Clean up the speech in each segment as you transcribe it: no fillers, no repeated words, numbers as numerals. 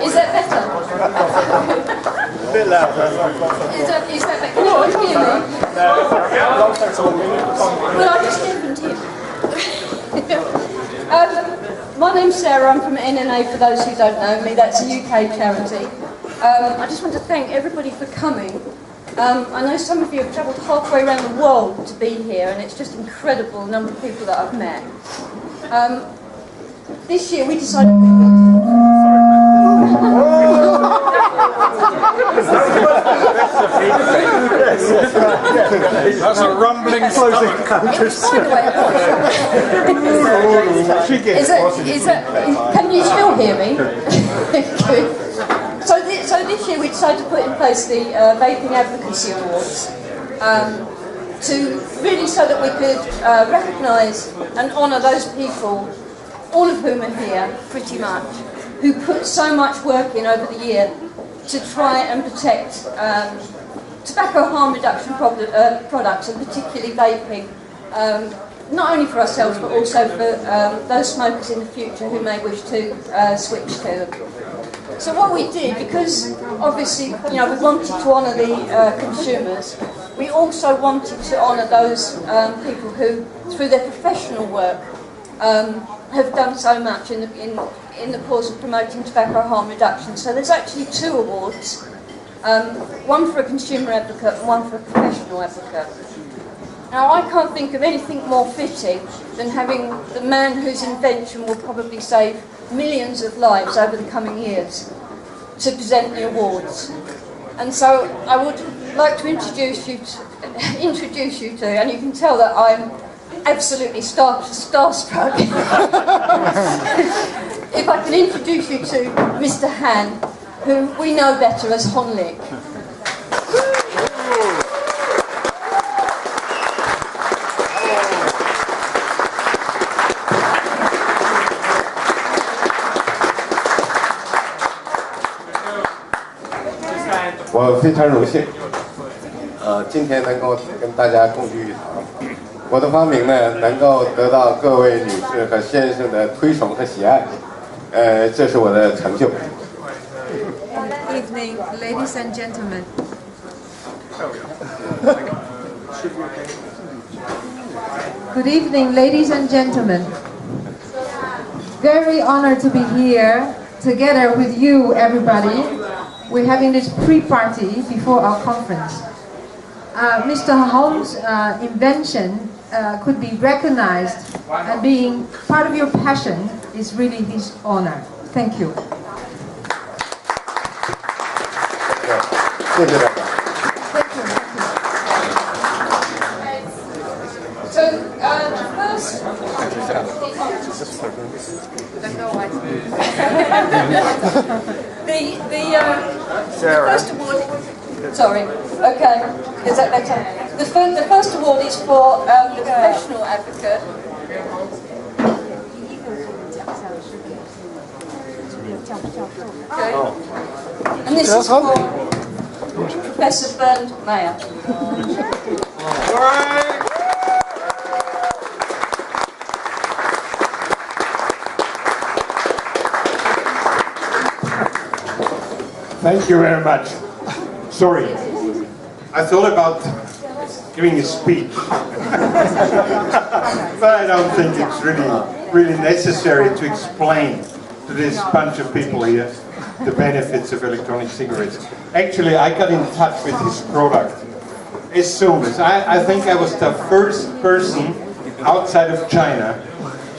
Is that better? A bit louder. Is that better? Can you hear me? Well, I just opened him. My name's Sarah, I'm from NNA for those who don't know me, that's a UK charity. I just want to thank everybody for coming. I know some of you have travelled halfway around the world to be here, and it's just incredible the number of people that I've met. This year we decided That's a rumbling closing Can you still hear me? So this year we decided to put in place the Vaping Advocacy Awards to really so that we could recognise and honour those people, all of whom are here pretty much, who put so much work in over the year to try and protect tobacco harm reduction products, and particularly vaping, not only for ourselves but also for those smokers in the future who may wish to switch to them. So what we did, because obviously we wanted to honour the consumers, we also wanted to honour those people who, through their professional work, have done so much in the cause of promoting tobacco harm reduction. So there's actually two awards, one for a consumer advocate and one for a professional advocate. Now I can't think of anything more fitting than having the man whose invention will probably save millions of lives over the coming years to present the awards. And so I would like to introduce you to, and you can tell that I'm absolutely starstruck. If I can introduce you to Mr. Han, who we know better as Honlik.我非常荣幸，今天能够跟大家共聚一堂。我的发明呢，能够得到各位女士和先生的推崇和喜爱，这是我的成就。Good evening, ladies and gentlemen. Good evening, ladies and gentlemen. Very honored to be here together with you, everybody. We're having this pre-party before our conference. Mr. Holmes' invention could be recognized, and being part of your passion is really his honor. Thank you. Thank you. So first, the first award. Sorry. Okay. Is that better? The first award is for the professional advocate. Okay. And this is for Professor Bernd Meyer. Thank you very much. Sorry, I thought about giving a speech, but I don't think it's really necessary to explain to this bunch of people here the benefits of electronic cigarettes. Actually, I got in touch with this product as soon as I think I was the first person outside of China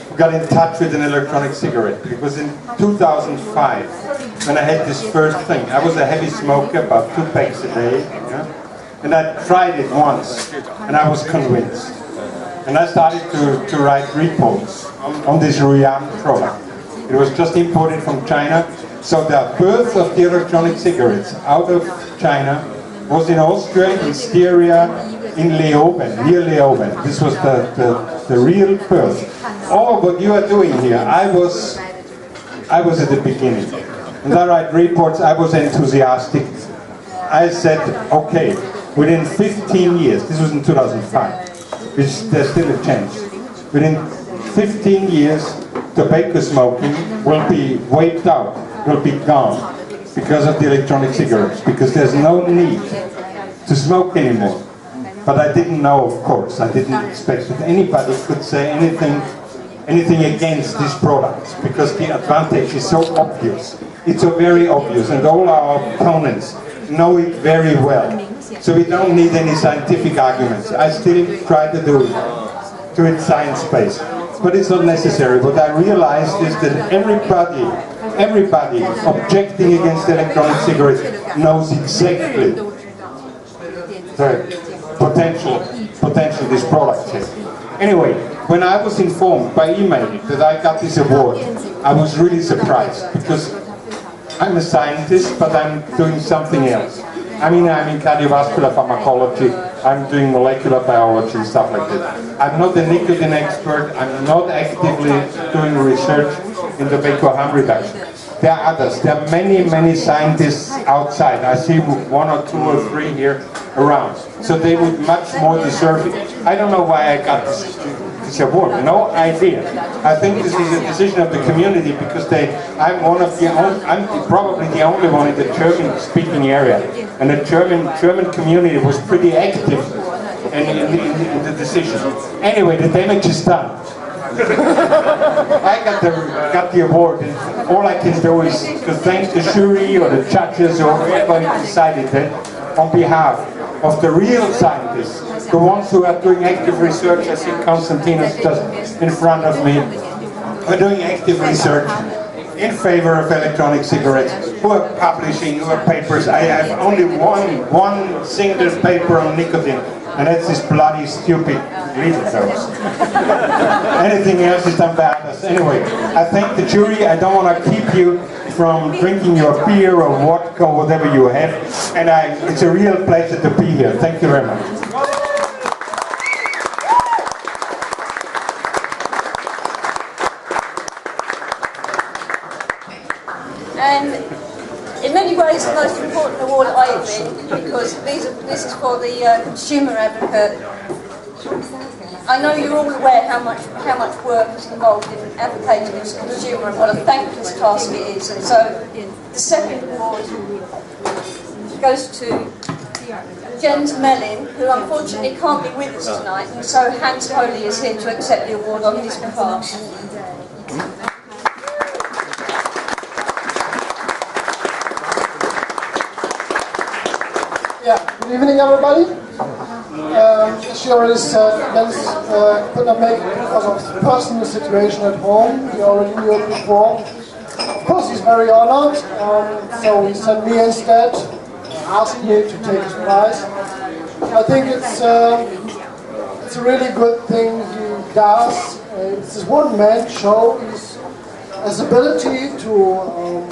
who got in touch with an electronic cigarette. It was in 2005 when I had this first thing. I was a heavy smoker, about 2 packs a day, and I tried it once, and I was convinced. And I started to write reports on this Ruyam product. It was just imported from China. So the birth of the electronic cigarettes out of China was in Austria, in Styria, in Leoben, near Leoben. This was the real birth. All what you are doing here, I was at the beginning. And I write reports, I was enthusiastic. I said, okay, within 15 years, this was in 2005, which there's still a chance. Within 15 years, tobacco smoking will be wiped out will be gone because of the electronic cigarettes, because there's no need to smoke anymore. But I didn't know, of course, I didn't expect that anybody could say anything against these products, because the advantage is so obvious. It's so very obvious, and all our opponents know it very well. So we don't need any scientific arguments. I still try to do it science-based, but it's not necessary. What I realized is that everybody objecting against electronic cigarettes knows exactly the potential this product has. Anyway, when I was informed by email that I got this award, I was really surprised, because I'm a scientist, but I'm doing something else. I mean, I'm in cardiovascular pharmacology, I'm doing molecular biology and stuff like that. I'm not a nicotine expert, I'm not actively doing research in tobacco harm reduction. There are others, there are many scientists outside. I see 1 or 2 or 3 here around. So they would much more deserve it. I don't know why I got this award, no idea. I think this is a decision of the community, because I'm probably the only one in the German-speaking area, and the German community was pretty active in the decision. Anyway, the damage is done. I got the award, and all I can do is to thank the jury or the judges or whoever decided that on behalf of the real scientists, the ones who are doing active research. I see Konstantinos just in front of me, are doing active research in favor of electronic cigarettes, who are publishing, who are papers. I have only one single paper on nicotine, and that's this bloody stupid reason dose. Anything else is done by others. Anyway, I thank the jury. I don't want to keep you from drinking your beer or vodka or whatever you have, and it's a real pleasure to be here. Thank you very much. And in many ways the most important award I win, because this is for the consumer advocate. I know you're all aware how much work is involved in advocating as a consumer and what a thankless task it is. And so the second award goes to Jens Mellin, who unfortunately can't be with us tonight, and so Hans Holy is here to accept the award on his behalf. Yeah, good evening everybody. As she already said, Jens could not make it because of the personal situation at home. We already knew it before. Of course he's very honored, so he sent me instead, asked me to take his prize. I think it's a really good thing he does. It's his one-man show. His ability to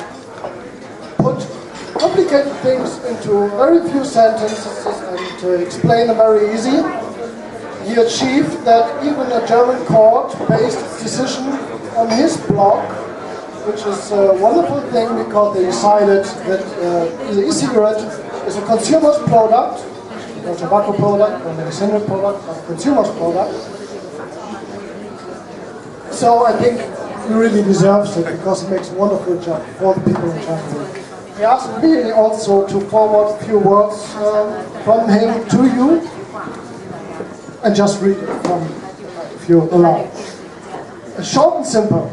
put complicated things into very few sentences and to explain them very easy. He achieved that even a German court based its decision on his blog, which is a wonderful thing, because they decided that the e-cigarette is a consumer's product, not a tobacco product or medicinal product, but a consumer's product. So I think he really deserves it, because he makes a wonderful job for the people in China. He asked me also to forward a few words from him to you, and just read it from, if you allow. Short and simple.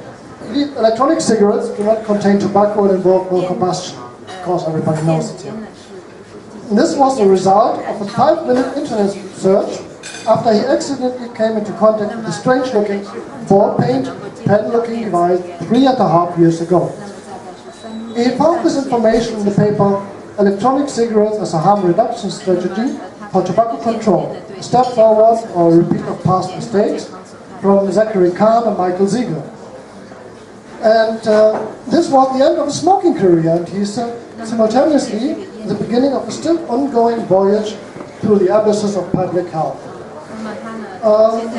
Electronic cigarettes do not contain tobacco and involve no combustion. Of course, everybody knows it here. And this was the result of a 5-minute internet search after he accidentally came into contact with a strange-looking ball-paint, pen-looking device 3.5 years ago. He found this information in the paper Electronic Cigarettes as a Harm Reduction Strategy for Tobacco Control, a step forward or a repeat of past mistakes, from Zachary Kahn and Michael Ziegler. And this was the end of his smoking career, and he simultaneously the beginning of a still ongoing voyage through the abysses of public health.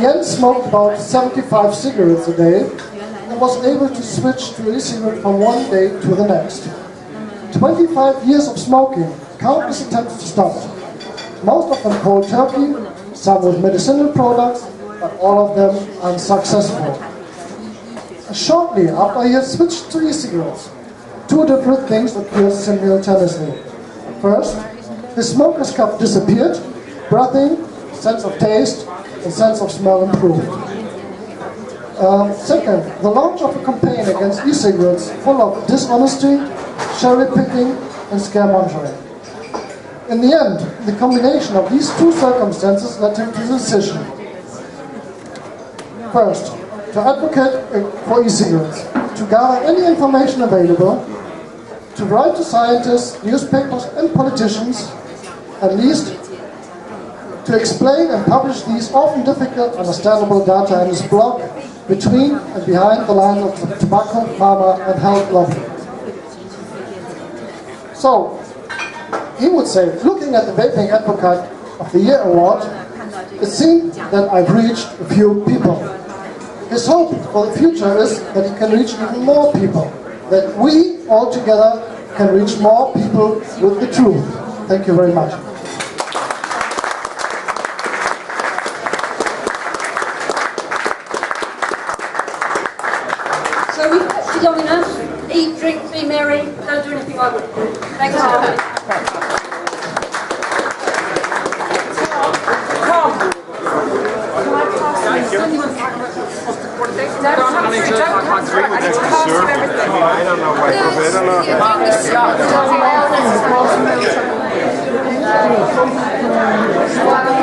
Jens smoked about 75 cigarettes a day, and was able to switch to e-cigarette from one day to the next. 25 years of smoking, countless attempts to stop it. Most of them cold turkey, some with medicinal products, but all of them unsuccessful. Shortly after he had switched to e-cigarettes, two different things occur simultaneously. First, the smoker's cup disappeared, breathing, sense of taste, and sense of smell improved. Second, the launch of a campaign against e-cigarettes full of dishonesty, cherry-picking, and scaremongering. In the end, the combination of these two circumstances led him to the decision. First, to advocate for e-cigarettes, to gather any information available, to write to scientists, newspapers, and politicians, at least to explain and publish these often difficult, understandable data in his blog, Between and Behind the Lines of the Tobacco, Pharma, and Health Lobby. So, he would say, looking at the Vaping Advocate of the Year award, it seemed that I've reached a few people. His hope for the future is that he can reach even more people, that we all together can reach more people with the truth. Thank you very much. So we've kept you long enough. Eat, drink, be merry. Don't do anything I wouldn't do. Thanks for coming. I don't know why. I don't know.